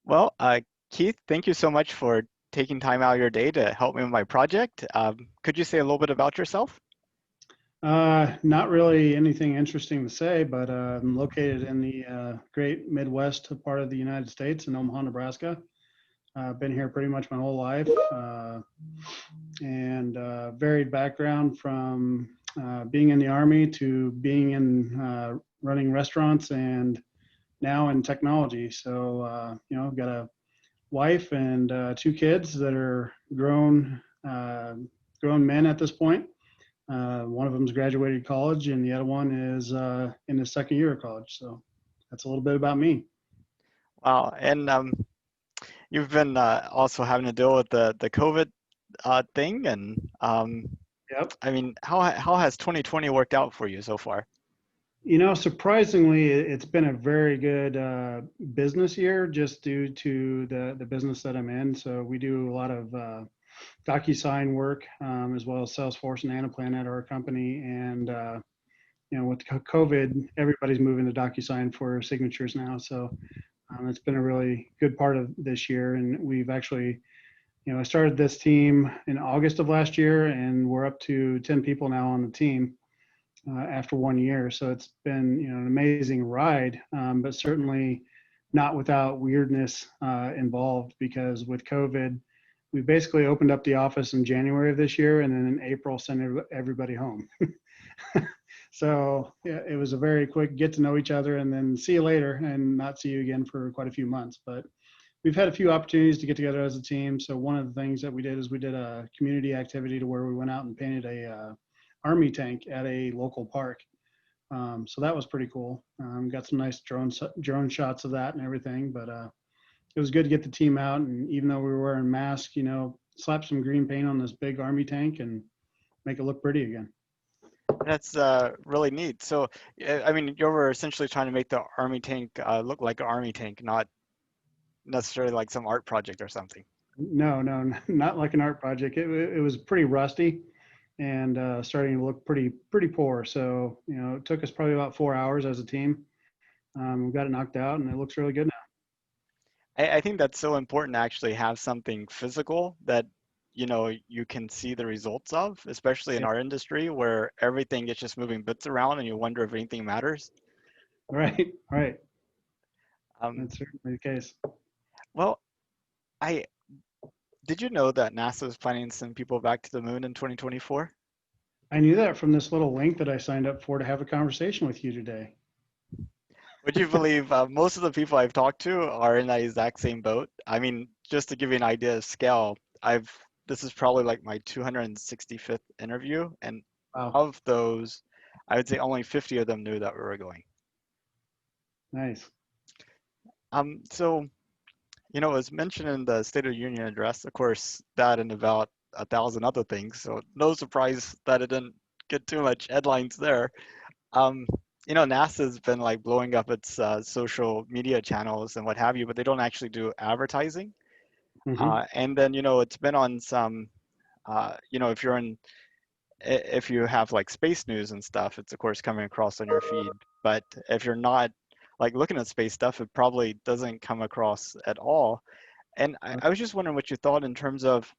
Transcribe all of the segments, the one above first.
Well, Keith, thank you so much for taking time out of your day to help me with my project. Could you say a little bit about yourself? Not really anything interesting to say, but I'm located in the great Midwest part of the United States in Omaha, Nebraska. I've been here pretty much my whole life, and varied background from being in the Army to being in running restaurants and now in technology. So, I've got a wife and two kids that are grown men at this point. One of them's graduated college, and the other one is in the second year of college. So that's a little bit about me. Wow, and you've been also having to deal with the COVID thing, and Yep. I mean, how has 2020 worked out for you so far? Surprisingly, it's been a very good business year just due to the business that I'm in. So we do a lot of DocuSign work as well as Salesforce and Anaplan at our company. And with COVID, everybody's moving to DocuSign for signatures now. So it's been a really good part of this year. And we've actually, I started this team in August of last year, and we're up to 10 people now on the team after 1 year. So it's been, an amazing ride, but certainly not without weirdness involved because with COVID, we basically opened up the office in January of this year, and then in April sent everybody home. So yeah, it was a very quick get to know each other and then see you later and not see you again for quite a few months. But we've had a few opportunities to get together as a team. So one of the things that we did is we did a community activity to where we went out and painted a army tank at a local park. So that was pretty cool. Got some nice drone shots of that and everything. But it was good to get the team out. And even though we were wearing masks, slap some green paint on this big army tank and make it look pretty again. That's really neat. So, I mean, you were essentially trying to make the army tank look like an army tank, not necessarily like some art project or something. No, no, not like an art project. It was pretty rusty and starting to look pretty poor. So it took us probably about 4 hours as a team. We got it knocked out, and it looks really good now. I think that's so important to actually have something physical that you can see the results of, especially in Yeah, our industry where everything is just moving bits around and you wonder if anything matters. right, right. Um, That's certainly the case. well, I did you know that NASA is planning to send people back to the moon in 2024? I knew that from this little link that I signed up for to have a conversation with you today. Would you believe most of the people I've talked to are in that exact same boat? I mean, just to give you an idea of scale, I've this is probably like my 265th interview, and Wow, of those, I would say only 50 of them knew that we were going. nice. So, as mentioned in the State of the Union address, of course, that and about a thousand other things. So no surprise that it didn't get too much headlines there. Um, NASA's been like blowing up its social media channels and what have you, but they don't actually do advertising. Hmm. And then, it's been on some, if you're in, if you have like space news and stuff, it's of course coming across on your feed. But if you're not like looking at space stuff, it probably doesn't come across at all. And I was just wondering what you thought in terms of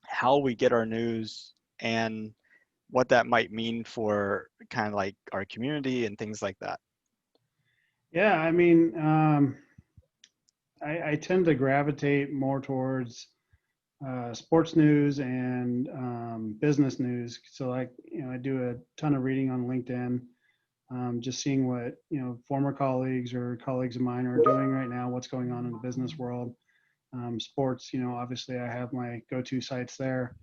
how we get our news and what that might mean for kind of like our community and things like that. Yeah, I mean, I tend to gravitate more towards sports news and business news. So, like, I do a ton of reading on LinkedIn, just seeing what former colleagues or colleagues of mine are doing right now, what's going on in the business world. Sports, obviously, I have my go-to sites there.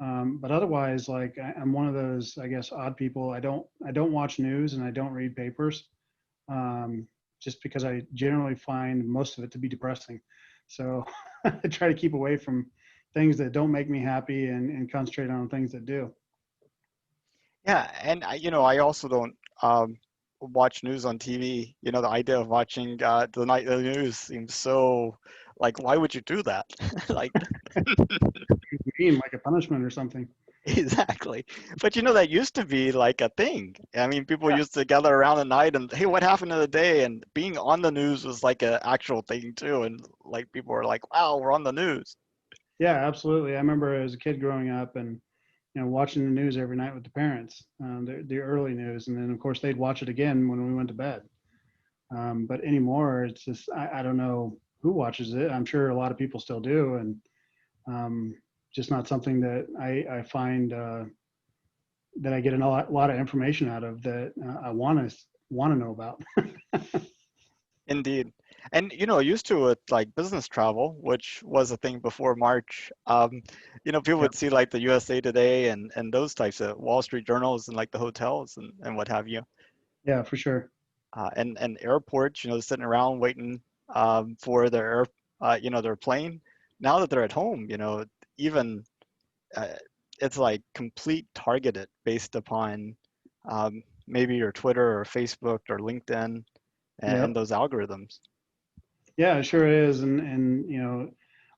But otherwise, like, I'm one of those, I guess, odd people. I don't watch news and I don't read papers, just because I generally find most of it to be depressing. So I try to keep away from things that don't make me happy and concentrate on things that do. Yeah, and I also don't watch news on TV. The idea of watching the nightly news seems so like, why would you do that? Like, Mean like a punishment or something. Exactly. But that used to be like a thing. I mean, people Yeah, used to gather around at night and, hey, what happened in the day? And being on the news was like an actual thing too. And like people were like, wow, we're on the news. yeah, absolutely. I remember as a kid growing up and watching the news every night with the parents, the early news, and then of course they'd watch it again when we went to bed. But anymore, it's just I don't know who watches it. I'm sure a lot of people still do, and um, just not something that I find that I get lot of information out of that I want to know about. Indeed. And used to with like business travel, which was a thing before March, people Yeah, would see like the USA Today and those types of Wall Street journals and like the hotels and what have you. yeah, for sure. And airports, sitting around waiting for their plane. Now that they're at home, even uh, it's like complete targeted based upon maybe your Twitter or Facebook or LinkedIn and Yep. those algorithms. Yeah, it sure is. And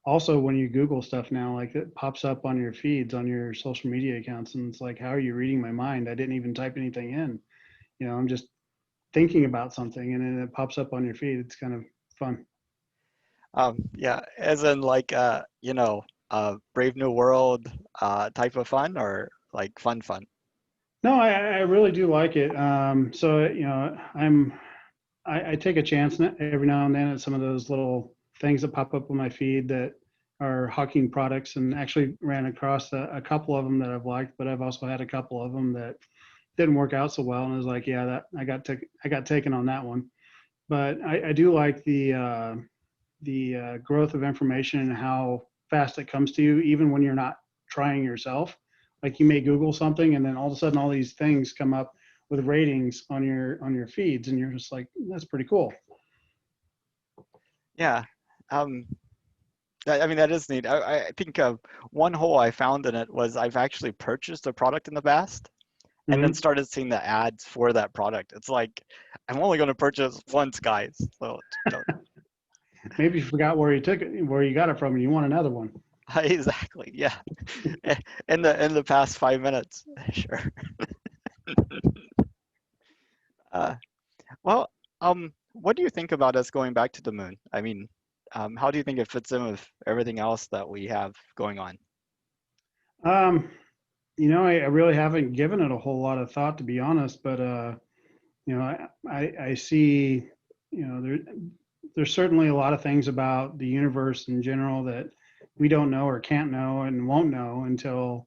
also when you Google stuff now, like it pops up on your feeds on your social media accounts, and it's like, how are you reading my mind? I didn't even type anything in. I'm just thinking about something, and then it pops up on your feed. It's kind of fun. Yeah, as in like Brave New World type of fun or like fun. No, I really do like it. So I take a chance every now and then at some of those little things that pop up on my feed that are hawking products, and actually ran across a couple of them that I've liked, but I've also had a couple of them that didn't work out so well, and I was like, yeah, that I got taken on that one. But I do like the growth of information and how fast it comes to you, even when you're not trying yourself. Like you may Google something, and then all of a sudden, all these things come up with ratings on your feeds, and you're just like, that's pretty cool. Yeah. Um, I mean, that is neat. I think one hole I found in it was I've actually purchased a product in the past and then Mm-hmm. started seeing the ads for that product. It's like I'm only going to purchase once, guys. So, Maybe you forgot where you took it, where you got it from, and you want another one. exactly. Yeah. In the past 5 minutes, sure. Uh, well, what do you think about us going back to the moon? I mean, how do you think it fits in with everything else that we have going on? Um, I really haven't given it a whole lot of thought, to be honest. But I see, there's certainly a lot of things about the universe in general that we don't know or can't know and won't know until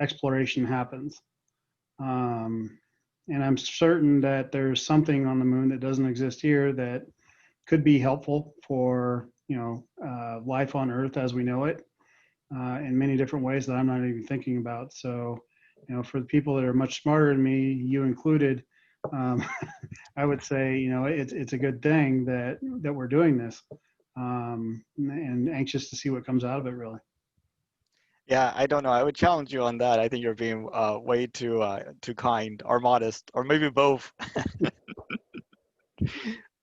exploration happens. Um, and I'm certain that there's something on the moon that doesn't exist here that could be helpful for life on Earth as we know it in many different ways that I'm not even thinking about. So, for the people that are much smarter than me, you included, um, I would say, it's a good thing that we're doing this, and anxious to see what comes out of it. Really. Yeah, I don't know. I would challenge you on that. I think you're being way too kind or modest, or maybe both.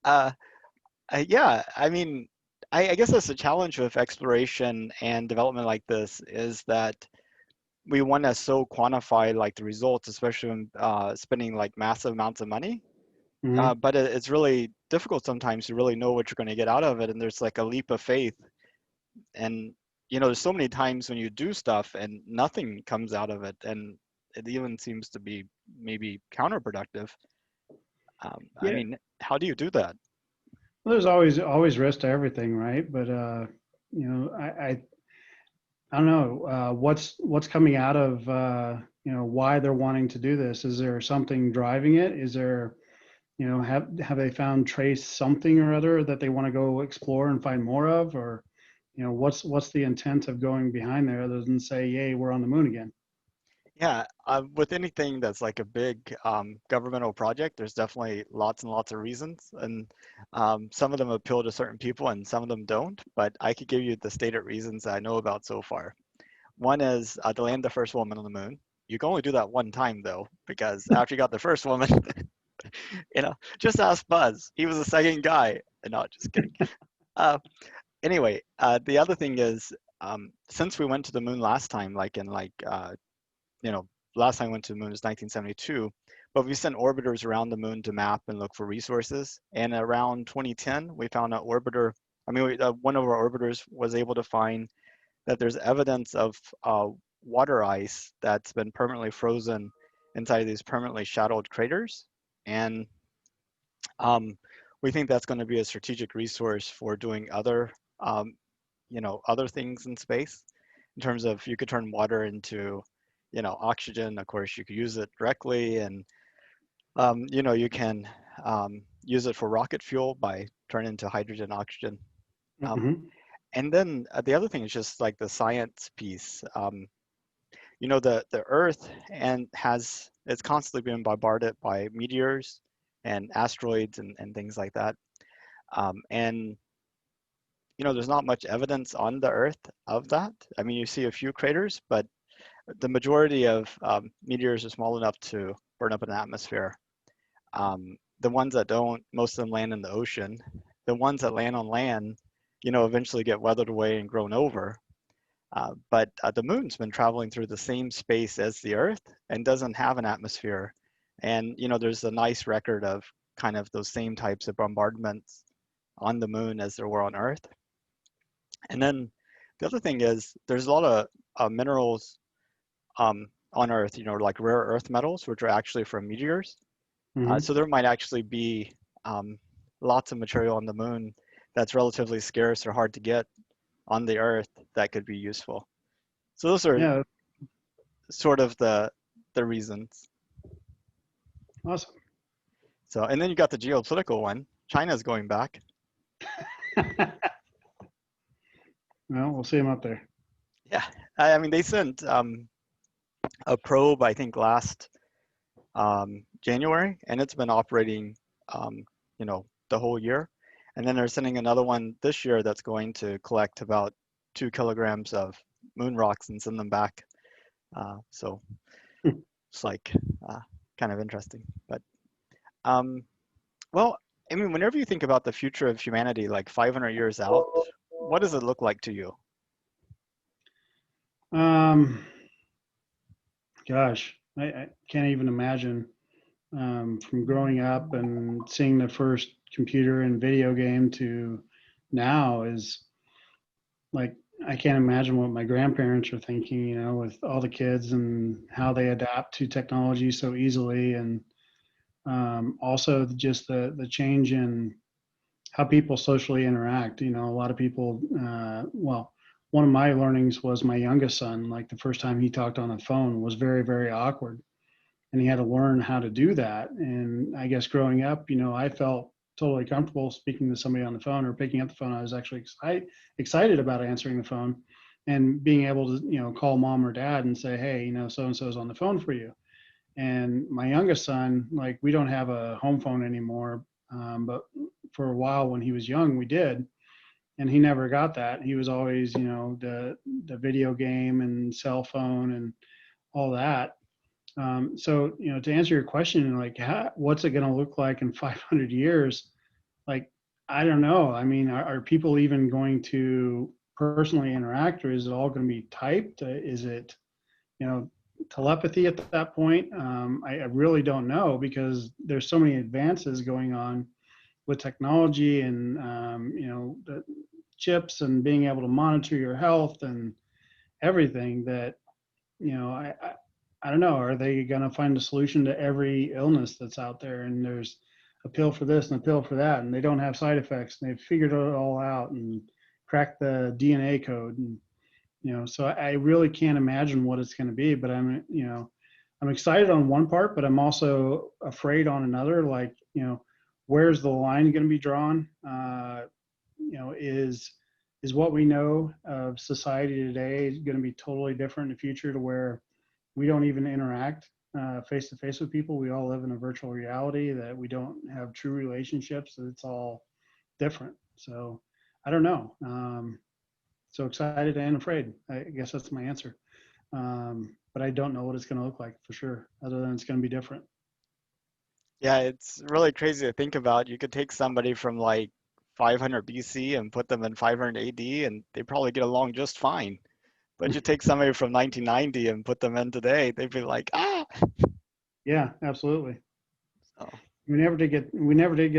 Uh, yeah, I mean, I guess that's the challenge with exploration and development like this is that we want to so quantify like the results, especially when spending like massive amounts of money. Hmm. But it's really difficult sometimes to really know what you're going to get out of it, and there's like a leap of faith. And there's so many times when you do stuff and nothing comes out of it, and it even seems to be maybe counterproductive. I Yeah. mean, how do you do that? Well, there's always risk to everything, right? But you know, I don't know what's coming out of why they're wanting to do this. Is there something driving it? Is there have they found trace something or other that they want to go explore and find more of, or what's the intent of going behind there other than say, yay, we're on the moon again? Yeah, with anything that's like a big governmental project, there's definitely lots and lots of reasons, and some of them appeal to certain people and some of them don't. But I could give you the stated reasons that I know about so far. One is to land the first woman on the moon. You can only do that one time though, because after you got the first woman, just ask Buzz. He was the second guy. And not just kidding. Uh, anyway, the other thing is, since we went to the moon last time, like in like you know, last time I went to the moon was 1972, but we sent orbiters around the moon to map and look for resources. And around 2010, we found an orbiter. I mean, one of our orbiters was able to find that there's evidence of water ice that's been permanently frozen inside these permanently shadowed craters. And um, we think that's going to be a strategic resource for doing other, other things in space. In terms of, you could turn water into, oxygen. Of course, you could use it directly, and you can use it for rocket fuel by turning into hydrogen, oxygen. Um, Hmm. and then the other thing is just like the science piece. The Earth and has it's constantly being bombarded by meteors and asteroids and things like that. And there's not much evidence on the Earth of that. I mean, you see a few craters, but the majority of meteors are small enough to burn up an atmosphere. The ones that don't, most of them land in the ocean. The ones that land on land, eventually get weathered away and grown over. But the moon's been traveling through the same space as the Earth and doesn't have an atmosphere. And there's a nice record of kind of those same types of bombardments on the moon as there were on Earth. And then the other thing is there's a lot of minerals on Earth, like rare earth metals, which are actually from meteors. So Hmm. there might actually be um, lots of material on the moon that's relatively scarce or hard to get on the Earth that could be useful. So those are Yeah, sort of the reasons. awesome. So, and then you got the geopolitical one. China's going back. Well, we'll see him up there. Yeah, I mean they sent a probe I think last January, and it's been operating, the whole year. And then they're sending another one this year that's going to collect about 2 kilograms of moon rocks and send them back. So it's like uh, kind of interesting. But um, well, I mean, whenever you think about the future of humanity, like 500 years out, what does it look like to you? Um, Gosh, I can't even imagine from growing up and seeing the first computer and video game to now is like I can't imagine what my grandparents are thinking, with all the kids and how they adapt to technology so easily, and also just the change in how people socially interact. A lot of people, well, one of my learnings was my youngest son, like the first time he talked on the phone was very, very awkward. And he had to learn how to do that. And I guess growing up, I felt totally comfortable speaking to somebody on the phone or picking up the phone. I was actually excited about answering the phone and being able to, call mom or dad and say, hey, so and so is on the phone for you. And my youngest son, like, we don't have a home phone anymore. But for a while when he was young, we did. And he never got that. He was always, the video game and cell phone and all that. So, to answer your question, like, what's it going to look like in 500 years? Like, I don't know. I mean, are people even going to personally interact, or is it all going to be typed? Is it, you know, telepathy at that point? I really don't know because there's so many advances going on with technology and, the chips and being able to monitor your health and everything that, I don't know. Are they going to find a solution to every illness that's out there? And there's a pill for this and a pill for that, and they don't have side effects. And they've figured it all out and cracked the DNA code. And so I really can't imagine what it's going to be. But I'm excited on one part, but I'm also afraid on another. Like, where's the line going to be drawn? Is what we know of society today going to be totally different in the future to where we don't even interact face to face with people. We all live in a virtual reality that we don't have true relationships. It's all different. So I don't know. So excited and afraid. I guess that's my answer. But I don't know what it's going to look like for sure, other than it's going to be different. Yeah, it's really crazy to think about. You could take somebody from like 500 BC and put them in 500 AD, and they probably get along just fine. But you take somebody from 1990 and put them in today, they'd be like, ah. Yeah, absolutely. So We never did get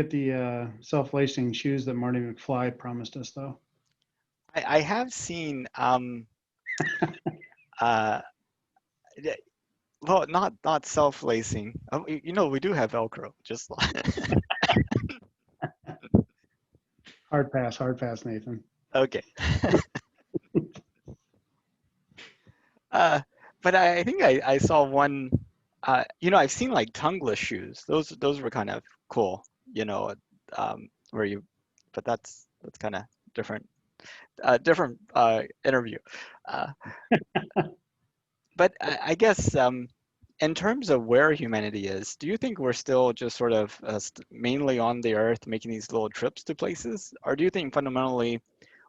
the self-lacing shoes that Marty McFly promised us, though. I have seen uh yeah, well, not self-lacing. Oh, we do have Velcro, just Hard pass, Nathan. okay. Uh, but I think I saw one. I've seen like tongueless shoes. Those were kind of cool. Where you, but that's kind of different. Different interview. Uh, but I guess in terms of where humanity is, do you think we're still just sort of mainly on the Earth making these little trips to places, or do you think fundamentally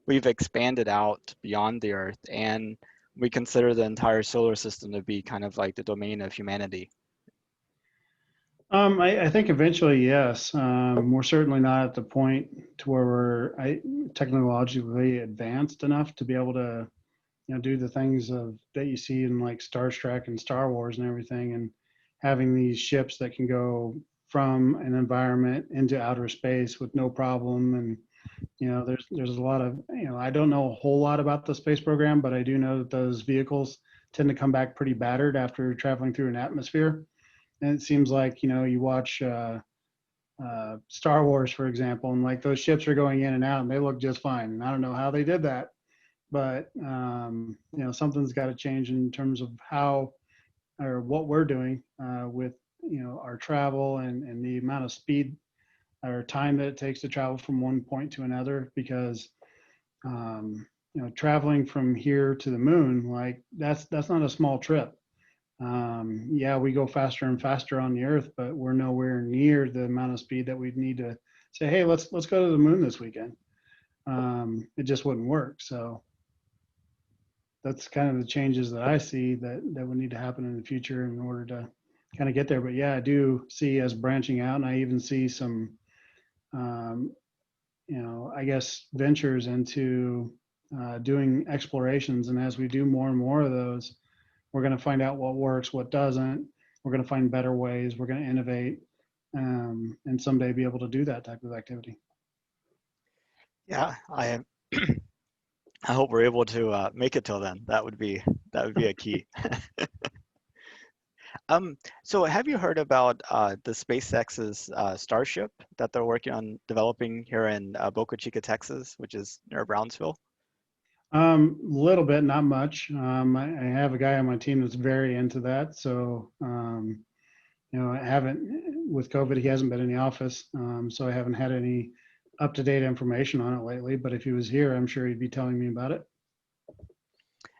we've expanded out beyond the Earth and we consider the entire solar system to be kind of like the domain of humanity? I think eventually, yes. We're certainly not at the point to where technologically advanced enough to be able to, do the things that you see in like Star Trek and Star Wars and everything, and having these ships that can go from an environment into outer space with no problem. And there's a lot of, I don't know a whole lot about the space program, but I do know that those vehicles tend to come back pretty battered after traveling through an atmosphere. And it seems like, you watch Star Wars, for example, and like those ships are going in and out and they look just fine. And I don't know how they did that, but something's got to change in terms of how or what we're doing with, our travel and the amount of speed or time that it takes to travel from one point to another. Because traveling from here to the moon, like that's not a small trip. Yeah, we go faster and faster on the Earth, but we're nowhere near the amount of speed that we'd need to say, hey, let's go to the moon this weekend. It just wouldn't work. So that's kind of the changes that I see that would need to happen in the future in order to kind of get there. But yeah, I do see us branching out, and I even see some, um, I guess, ventures into doing explorations. And as we do more and more of those, we're going to find out what works, what doesn't. We're going to find better ways. We're going to innovate, and someday be able to do that type of activity. Yeah, I hope we're able to make it till then. That would be a key. So have you heard about the SpaceX's Starship that they're working on developing here in Boca Chica, Texas, which is near Brownsville? Little bit, not much. I have a guy on my team that's very into that. So, I haven't, with COVID, he hasn't been in the office. So I haven't had any up-to-date information on it lately. But if he was here, I'm sure he'd be telling me about it.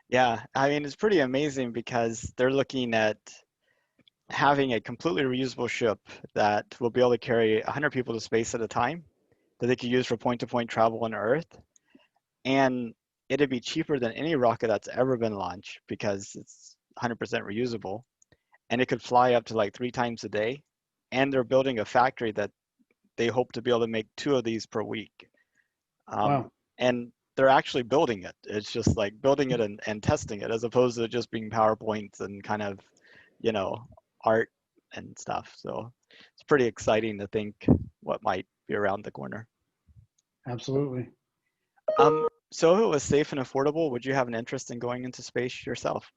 Yeah, I mean, it's pretty amazing because they're looking at having a completely reusable ship that will be able to carry 100 people to space at a time that they could use for point-to-point travel on Earth. And it'd be cheaper than any rocket that's ever been launched because it's 100% reusable. And it could fly up to like 3 times a day. And they're building a factory that they hope to be able to make 2 of these per week. Um, Wow. and they're actually building it. It's just like building it and testing it as opposed to just being PowerPoints and kind of, you know, art and stuff. So it's pretty exciting to think what might be around the corner. Absolutely. So if it was safe and affordable, would you have an interest in going into space yourself?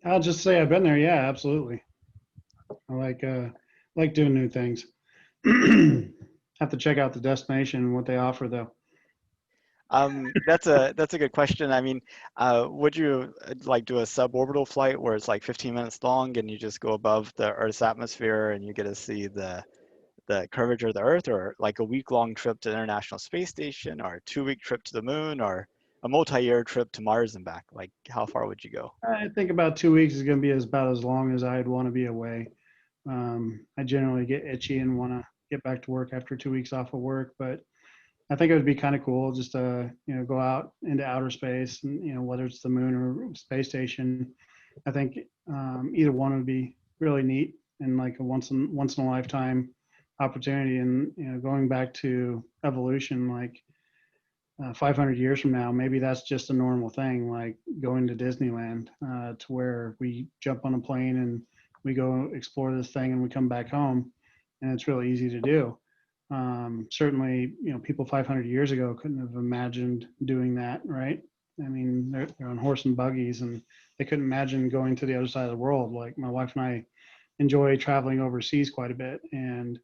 I'll just say I've been there. Yeah, absolutely. I like doing new things. Have to check out the destination and what they offer, though. That's a good question. I mean, would you like do a suborbital flight where it's like 15 minutes long and you just go above the Earth's atmosphere and you get to see the curvature of the Earth, or like a week-long trip to the International Space Station, or a 2-week trip to the Moon, or a multi-year trip to Mars and back? Like, how far would you go? I think about 2 weeks is going to be about as long as I'd want to be away. I generally get itchy and want to get back to work after 2 weeks off of work, but I think it would be kind of cool just to go out into outer space, and whether it's the moon or space station. I think either one would be really neat and like a once in a lifetime opportunity. And going back to evolution, like 500 years from now, maybe that's just a normal thing, like going to Disneyland, to where we jump on a plane and we go explore this thing and we come back home, and it's really easy to do. Certainly, people 500 years ago couldn't have imagined doing that, right? I mean, they're on horse and buggies, and they couldn't imagine going to the other side of the world. Like my wife and I enjoy traveling overseas quite a bit, and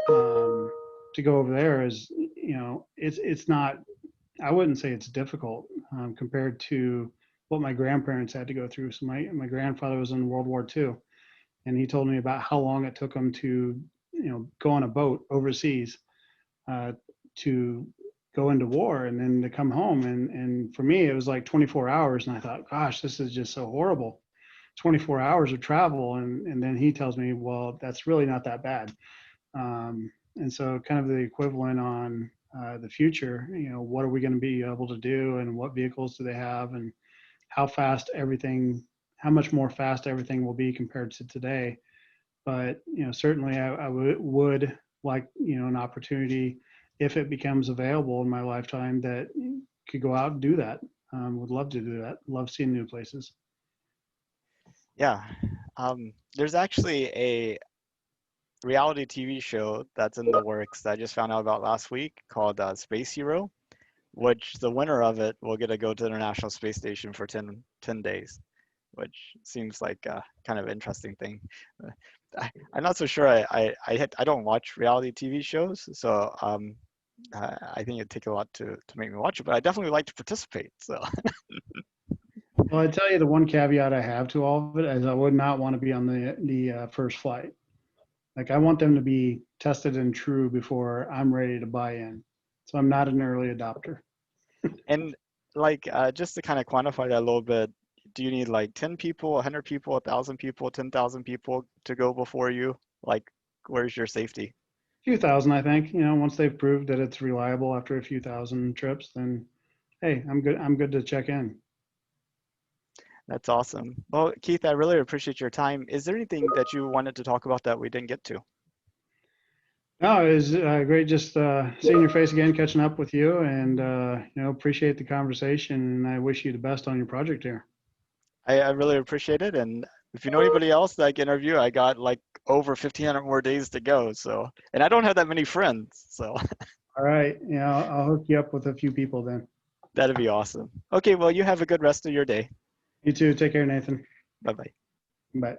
to go over there is, it's not. I wouldn't say it's difficult, compared to what my grandparents had to go through. So my grandfather was in World War II, and he told me about how long it took him to, go on a boat overseas, uh, to go into war and then to come home. And for me, it was like 24 hours. And I thought, gosh, this is just so horrible. 24 hours of travel. And then he tells me, well, that's really not that bad. And so kind of the equivalent on, the future, what are we going to be able to do, and what vehicles do they have, and how much more fast everything will be compared to today. But, certainly I would like, an opportunity, if it becomes available in my lifetime, that could go out and do that. Would love to do that. Love seeing new places. Yeah. There's actually a reality TV show that's in the works that I just found out about last week called Space Hero, which the winner of it will get to go to the International Space Station for 10 days, which seems like a kind of interesting thing. I'm not so sure. I don't watch reality TV shows, so I think it'd take a lot to make me watch it, but I definitely like to participate. So Well, I tell you, the one caveat I have to all of it is I would not want to be on the first flight. Like I want them to be tested and true before I'm ready to buy in. So I'm not an early adopter. and like just to kind of quantify that a little bit, do you need like 10 people, 100 people, 1,000 people, 10,000 people to go before you? Like, where's your safety? Few thousand, I think. Once they've proved that it's reliable after a few thousand trips, then hey, I'm good. I'm good to check in. That's awesome. Well, Keith, I really appreciate your time. Is there anything that you wanted to talk about that we didn't get to? No, it was great just seeing your face again, catching up with you, and appreciate the conversation. And I wish you the best on your project here. I really appreciate it. And if you know anybody else that I can interview, I got like over 1,500 more days to go. So, and I don't have that many friends. So All right, I'll hook you up with a few people then. that'd be awesome. Okay, well, you have a good rest of your day. You too. Take care, Nathan. Bye bye. Bye.